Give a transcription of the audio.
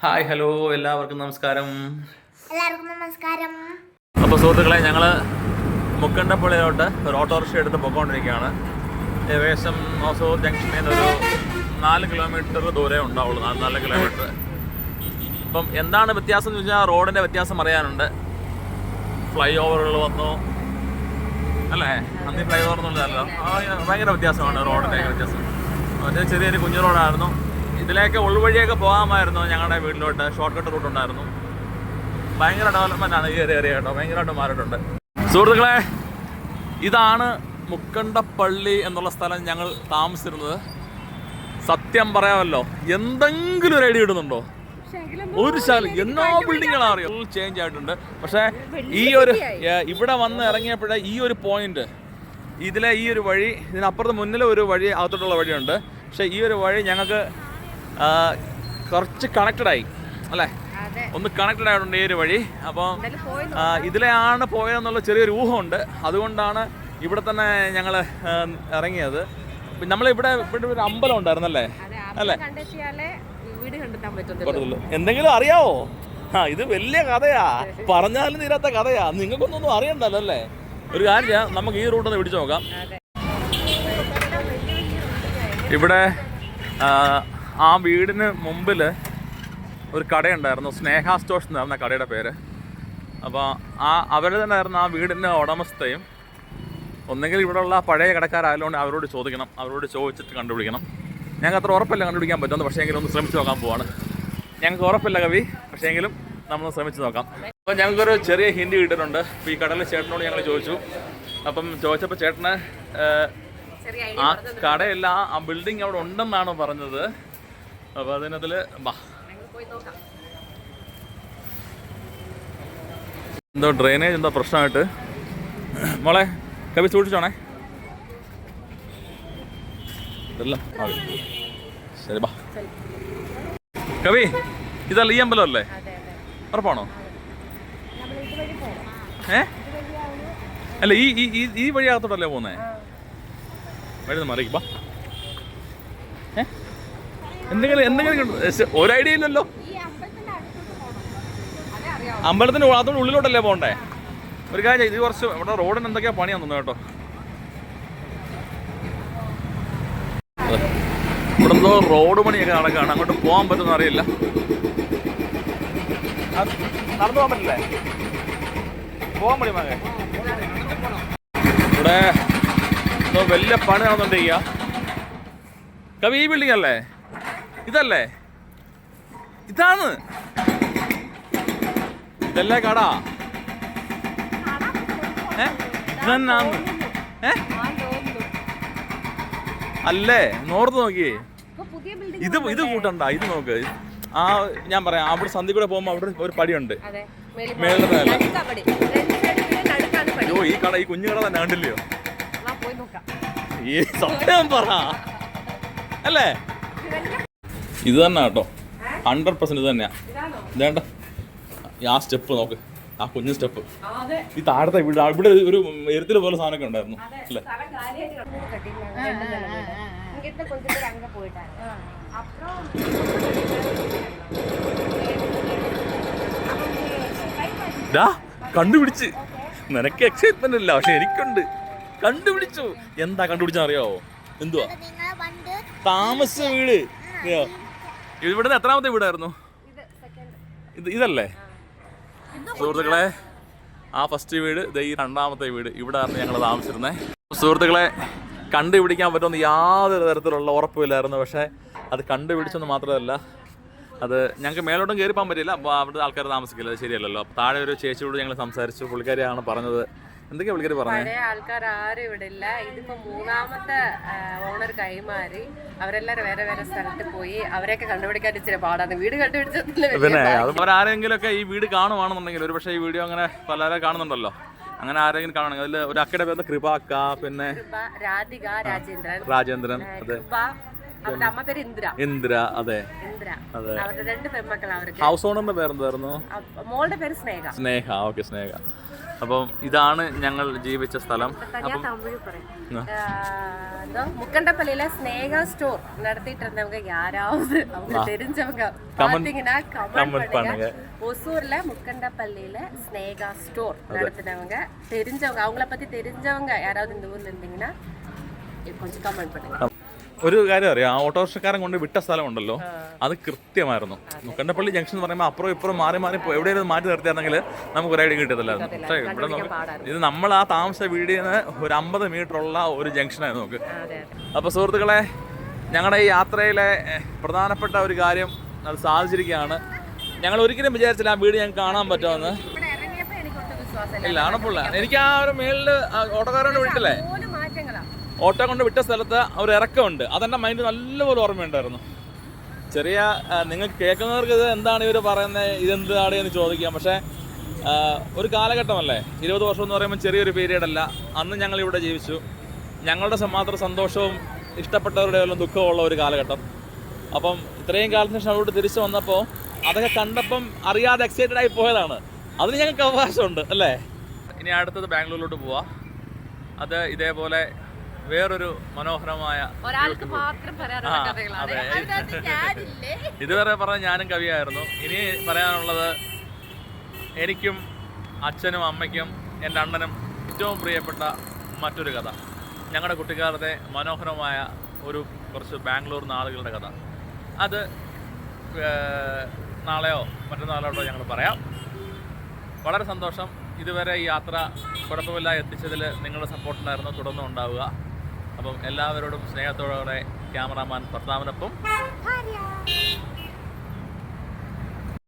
Hi hello എല്ലാവർക്കും നമസ്കാരം. നമസ്കാരം. അപ്പോൾ സുഹൃത്തുക്കളെ, ഞങ്ങൾ മുക്കണ്ടപ്പള്ളിയിലോട്ട് ഒരു ഓട്ടോറിക്ഷ എടുത്ത് പോയിക്കൊണ്ടിരിക്കുകയാണ്. ഏകദേശം ഹൊസൂർ ജംഗ്ഷനിൽ നിന്നൊരു 4 കിലോമീറ്റർ ദൂരേ ഉണ്ടാവുള്ളൂ, 4 കിലോമീറ്റർ. അപ്പം എന്താണ് വ്യത്യാസം എന്ന് വെച്ചാൽ റോഡിൻ്റെ വ്യത്യാസം അറിയാനുണ്ട്. ഫ്ലൈ ഓവറുകൾ വന്നു അല്ലേ? അന്ന് ഫ്ലൈ ഓവർ എന്നുള്ളതല്ലോ, ഭയങ്കര വ്യത്യാസമാണ് റോഡിൻ്റെ വ്യത്യാസം. മറ്റേ ചെറിയൊരു കുഞ്ഞു റോഡായിരുന്നു. ഇതിലേക്ക് ഉൾവഴിയൊക്കെ പോകാമായിരുന്നു. ഞങ്ങളുടെ വീട്ടിലോട്ട് ഷോർട്ട് കട്ട് റൂട്ട് ഉണ്ടായിരുന്നു. ഭയങ്കര ഡെവലപ്മെൻ്റ് ആണ് ഈ ഏരിയ കേട്ടോ, ഭയങ്കരമായിട്ട് മാറിയിട്ടുണ്ട്. സുഹൃത്തുക്കളെ, ഇതാണ് മുക്കണ്ടപ്പള്ളി എന്നുള്ള സ്ഥലം ഞങ്ങൾ താമസിച്ചിരുന്നത്. സത്യം പറയാമല്ലോ, എന്തെങ്കിലും ഒരു ഐഡിയ ഇടുന്നുണ്ടോ? ഒരു സ്ഥലം എല്ലാ ബിൽഡിങ്ങുകളും അറിയാം, ഫുൾ ചേഞ്ച് ആയിട്ടുണ്ട്. പക്ഷേ ഈ ഒരു ഇവിടെ വന്ന് ഇറങ്ങിയപ്പോഴേ ഈ ഒരു പോയിന്റ്, ഇതിലെ ഈ ഒരു വഴി, ഇതിനപ്പുറത്ത് മുന്നിലെ ഒരു വഴി, അകത്തോട്ടുള്ള വഴിയുണ്ട്. പക്ഷേ ഈ ഒരു വഴി ഞങ്ങൾക്ക് കുറച്ച് കണക്റ്റഡായി അല്ലേ, ഒന്ന് കണക്റ്റഡ് ആയിട്ടുണ്ട് ഈ ഒരു വഴി. അപ്പോൾ ഇതിലെയാണ് പോയതെന്നുള്ള ചെറിയൊരു ഊഹമുണ്ട്. അതുകൊണ്ടാണ് ഇവിടെ തന്നെ ഞങ്ങൾ ഇറങ്ങിയത്. നമ്മളിവിടെ ഒരു അമ്പലം ഉണ്ടായിരുന്നല്ലേ അല്ലേ? എന്തെങ്കിലും അറിയാവോ? ഇത് വലിയ കഥയാ, പറഞ്ഞാലും തീരാത്ത കഥയാ. നിങ്ങൾക്കൊന്നും അറിയണ്ടല്ലോ അല്ലേ? ഒരു കാര്യം ചെയ്യാം, നമുക്ക് ഈ റൂട്ടൊന്ന് പിടിച്ചു നോക്കാം. ഇവിടെ ആ വീടിന് മുമ്പിൽ ഒരു കടയുണ്ടായിരുന്നു, സ്നേഹ സ്റ്റോഴ്സ് എന്നായിരുന്നു കടയുടെ പേര്. അപ്പോൾ അവർ തന്നെ ആയിരുന്നു ആ വീടിൻ്റെ ഉടമസ്ഥയും. ഒന്നെങ്കിൽ ഇവിടെയുള്ള പഴയ കടക്കാരായതുകൊണ്ട് അവരോട് ചോദിക്കണം, അവരോട് ചോദിച്ചിട്ട് കണ്ടുപിടിക്കണം. ഞങ്ങൾക്ക് അത്ര ഉറപ്പില്ല കണ്ടുപിടിക്കാൻ പറ്റുമെന്ന്, പക്ഷേ എങ്കിലും ഒന്ന് ശ്രമിച്ച് നോക്കാൻ പോവാണ്. ഞങ്ങൾക്ക് ഉറപ്പില്ല കവി, പക്ഷേ എങ്കിലും നമ്മളൊന്ന് ശ്രമിച്ച് നോക്കാം. അപ്പോൾ ഞങ്ങൾക്കൊരു ചെറിയ ഹിൻഡ് കിട്ടിയിട്ടുണ്ട്. ഇപ്പോൾ ഈ കടയിലെ ചേട്ടനോട് ഞങ്ങൾ ചോദിച്ചു. അപ്പം ചോദിച്ചപ്പോൾ ചേട്ടന് ആ കടയല്ല, ആ ബിൽഡിംഗ് അവിടെ ഉണ്ടെന്നാണ് പറഞ്ഞത്. അപ്പോൾ അതിനതിൽ എന്തോ ഡ്രെയിനേജ് എന്തോ പ്രശ്നമായിട്ട്. മോളെ കവി സൂക്ഷിച്ചോണേ. ഇതെല്ലാം ശരി, ബാ കവി. ഇതല്ല ഈ അമ്പലം അല്ലേ? ഉറപ്പാണോ? അല്ല, ഈ വഴി അകത്തോട്ടല്ലേ പോകുന്നേ? വഴി മാറിക്ക് ബാ. എന്തെങ്കിലും ഒരു ഐഡിയ ഇല്ലല്ലോ. അമ്പലത്തിന്റെ അതുകൊണ്ട് ഉള്ളിലോട്ടല്ലേ പോകണ്ടേ? ഒരു കാര്യം, ഇത് കുറച്ച് ഇവിടെ റോഡിന് എന്തൊക്കെയാ പണിയാന്ന് തോന്നുന്നു കേട്ടോ. ഇവിടെ എന്തോ റോഡ് പണിയൊക്കെ നടക്കുകയാണ്, അങ്ങോട്ട് പോകാൻ പറ്റുമെന്ന് അറിയില്ല. നടന്നു പോകാൻ പറ്റില്ലേ? പോകാൻ പറ്റും മകൻ. ഇവിടെ എന്തോ വലിയ പണി നടന്നുകൊണ്ടിരിക്കുക. കവി, ഈ ബിൽഡിംഗ് അല്ലേ? ഇതല്ലേ? ഇതാണ്, ഇതല്ലേ കട? ഇതെന്നാന്ന് അല്ലേ? നോർത്ത് നോക്കിയേ, ഇത് കൂട്ടണ്ട, ഇത് നോക്ക്. ആ ഞാൻ പറയാം, അവിടെ സന്ധ്യ കൂടെ പോകുമ്പോ അവിടെ ഒരു പടിയുണ്ട് മേളിലത്തെ. അയ്യോ, ഈ കട, ഈ കുഞ്ഞു കട തന്നെ കണ്ടില്ലയോ? ഈ സത്യം പറ അല്ലേ? ഇത് തന്നെ കേട്ടോ, 100% ഇത് തന്നെയാ. ഇതേണ്ട ആ സ്റ്റെപ്പ് നോക്ക്, ആ കുഞ്ഞു സ്റ്റെപ്പ്. ഈ താഴത്തെ ഇവിടെ ഒരു എരുത്തില് പോലെ സാധനമൊക്കെ ഉണ്ടായിരുന്നു അല്ലേ? കണ്ടുപിടിച്ച്. നിനക്ക് എക്സൈറ്റ്മെന്റ് ഇല്ല, പക്ഷെ എനിക്കുണ്ട്. കണ്ടുപിടിച്ചു. എന്താ കണ്ടുപിടിച്ചാ അറിയാവോ? എന്തുവാ? താമസ വീട്. ഇവിടുന്ന് എത്രാമത്തെ വീടായിരുന്നു? ഇതല്ലേ സുഹൃത്തുക്കളെ? ആ ഫസ്റ്റ് വീട്, ഈ 2ാമത്തെ വീട്. ഇവിടെ ആയിരുന്നു ഞങ്ങൾ താമസിച്ചിരുന്നത്. സുഹൃത്തുക്കളെ, കണ്ടുപിടിക്കാൻ പറ്റുമെന്ന് യാതൊരു തരത്തിലുള്ള ഉറപ്പില്ലായിരുന്നു. പക്ഷേ അത് കണ്ടുപിടിച്ചെന്ന് മാത്രമല്ല, അത് ഞങ്ങൾക്ക് മേലോട്ടും കയറി പോകാൻ പറ്റില്ല. അപ്പോൾ അവിടുത്തെ ആൾക്കാർ താമസിക്കില്ല, അത് ശരിയല്ലല്ലോ. അപ്പോൾ താഴെ ഒരു ചേച്ചിയോട് ഞങ്ങൾ സംസാരിച്ചു. പുള്ളിക്കാരിയാണ് പറഞ്ഞത്. എന്തൊക്കെയാ പുള്ളിക്കാരി പറഞ്ഞത്? പഴയ ആൾക്കാർ ആരും ഇവിടെ ഇല്ല. ഇതിപ്പോ 3ാമത്തെ ഓണർ കൈമാറി. അവരെല്ലാരും വേറെ വേറെ സ്ഥലത്ത് പോയി. അവരെയൊക്കെ കണ്ടുപിടിക്കാൻ ഇച്ചിരി പാടാണ്. വീട് കണ്ടുപിടിച്ചിട്ടില്ല. പിന്നെ അവരാരെങ്കിലും ഒക്കെ ഈ വീട് കാണുവാണെന്നുണ്ടെങ്കിൽ, ഒരു പക്ഷേ ഈ വീഡിയോ അങ്ങനെ പലരും കാണുന്നുണ്ടല്ലോ, അങ്ങനെ ആരെങ്കിലും കാണുകയാണെങ്കിൽ അതിൽ ഒരു അക്കയുടെ പേര് കൃപാക്ക, പിന്നെ രാധിക, രാജേന്ദ്രൻ, അതെ, അവരുടെ അമ്മ പേര് ഇന്ദ്ര. ഇന്ദ്ര, അതെ. ഇന്ദ്ര. അതെ. അവരുടെ 2 പെൺമക്കളാണ് അവർക്ക്. ഹൗസ് ഓണറിന്റെ പേരെന്തായിരുന്നു? മോളുടെ പേര് സ്നേഹ. സ്നേഹ, ഓക്കെ, സ്നേഹ. അപ്പം ഇതാണ് ഞങ്ങൾ ജീവിച്ച സ്ഥലം. ഞാൻ തമിഴ് പറയും. முக்கண்டப்பள்ளியில ஸ்னேகா ஸ்டோர் நடத்திட்டு இருந்தவங்க யாராவது அவங்க தெரிஞ்சவங்க பாத்தீங்கன்னா கமெண்ட் பண்ணுங்க. ஒசூர்ல முக்கண்டப்பள்ளியில ஸ்னேகா ஸ்டோர் நடத்தினவங்க தெரிஞ்சவங்க, அவங்கள பத்தி தெரிஞ்சவங்க யாராவது இந்த ஊர்ல இருந்தீங்கன்னா கொஞ்சம் கமெண்ட் பண்ணுங்க. ഒരു കാര്യം അറിയാം, ആ ഓട്ടോറിക്ഷക്കാരൻ കൊണ്ട് വിട്ട സ്ഥലം ഉണ്ടല്ലോ, അത് കൃത്യമായിരുന്നു. മുക്കണ്ടപ്പള്ളി ജംഗ്ഷൻ എന്ന് പറയുമ്പോൾ അപ്പുറം ഇപ്പുറം മാറി എവിടെയെങ്കിലും മാറ്റി നിർത്തിയാണെങ്കിൽ നമുക്ക് ഒരു ഐഡിയ കിട്ടത്തില്ലായിരുന്നു. പക്ഷേ ഇവിടെ ഇത് നമ്മൾ ആ താമസ വീടിൽ നിന്ന് ഒരു 50 മീറ്റർ ഉള്ള ഒരു ജംഗ്ഷനായിരുന്നു നമുക്ക്. അപ്പോൾ സുഹൃത്തുക്കളെ, ഞങ്ങളുടെ ഈ യാത്രയിലെ പ്രധാനപ്പെട്ട ഒരു കാര്യം അത് സാധിച്ചിരിക്കുകയാണ്. ഞങ്ങൾ ഒരിക്കലും വിചാരിച്ചില്ല ആ വീട് ഞങ്ങൾക്ക് കാണാൻ പറ്റുമെന്ന്. ഇല്ല, ആണപ്പുള്ള എനിക്ക് ആ ഒരു മേളിൽ ഓട്ടോക്കാരനെ വിട്ടില്ലേ, ഓട്ടോ കൊണ്ട് വിട്ട സ്ഥലത്ത് ഒരു ഇറക്കമുണ്ട്. അതെൻ്റെ മൈൻഡ് നല്ലപോലെ ഓർമ്മയുണ്ടായിരുന്നു. ചെറിയ നിങ്ങൾക്ക് കേൾക്കുന്നവർക്ക് ഇത് എന്താണ് ഇവർ പറയുന്നത്, ഇതെന്താണ് എന്ന് ചോദിക്കാം. പക്ഷേ ഒരു കാലഘട്ടമല്ലേ, 20 വർഷം എന്ന് പറയുമ്പോൾ ചെറിയൊരു പീരീഡ് അല്ല. അന്ന് ഞങ്ങളിവിടെ ജീവിച്ചു. ഞങ്ങളുടെ മാത്രം സന്തോഷവും ഇഷ്ടപ്പെട്ടവരുടെ എല്ലാം ദുഃഖവും ഉള്ള ഒരു കാലഘട്ടം. അപ്പം ഇത്രയും കാലത്തിന് ശേഷം അവിടെ തിരിച്ചു വന്നപ്പോൾ അതൊക്കെ കണ്ടപ്പം അറിയാതെ എക്സൈറ്റഡ് ആയി പോയതാണ്. അതിന് ഞങ്ങൾക്ക് അവകാശമുണ്ട് അല്ലേ. ഇനി അടുത്തത് ബാംഗ്ലൂരിലോട്ട് പോവാം. അത് ഇതേപോലെ വേറൊരു മനോഹരമായ, ഇതുവരെ പറഞ്ഞ ഞാനും കവിയായിരുന്നു. ഇനി പറയാനുള്ളത്, എനിക്കും അച്ഛനും അമ്മയ്ക്കും എൻ്റെ അണ്ണനും ഏറ്റവും പ്രിയപ്പെട്ട മറ്റൊരു കഥ, ഞങ്ങളുടെ കുട്ടിക്കാലത്തെ മനോഹരമായ കുറച്ച് ബാംഗ്ലൂർ നാളുകളുടെ കഥ. അത് നാളെയോ മറ്റന്നാളോട്ടോ ഞങ്ങൾ പറയാം. വളരെ സന്തോഷം. ഇതുവരെ ഈ യാത്ര കുഴപ്പമില്ല എത്തിച്ചതിൽ നിങ്ങളുടെ സപ്പോർട്ടുണ്ടായിരുന്നു, തുടർന്നും ഉണ്ടാവുക. അപ്പം എല്ലാവരോടും സ്നേഹത്തോടെ ക്യാമറാമാൻ ഭർത്താവിനൊപ്പം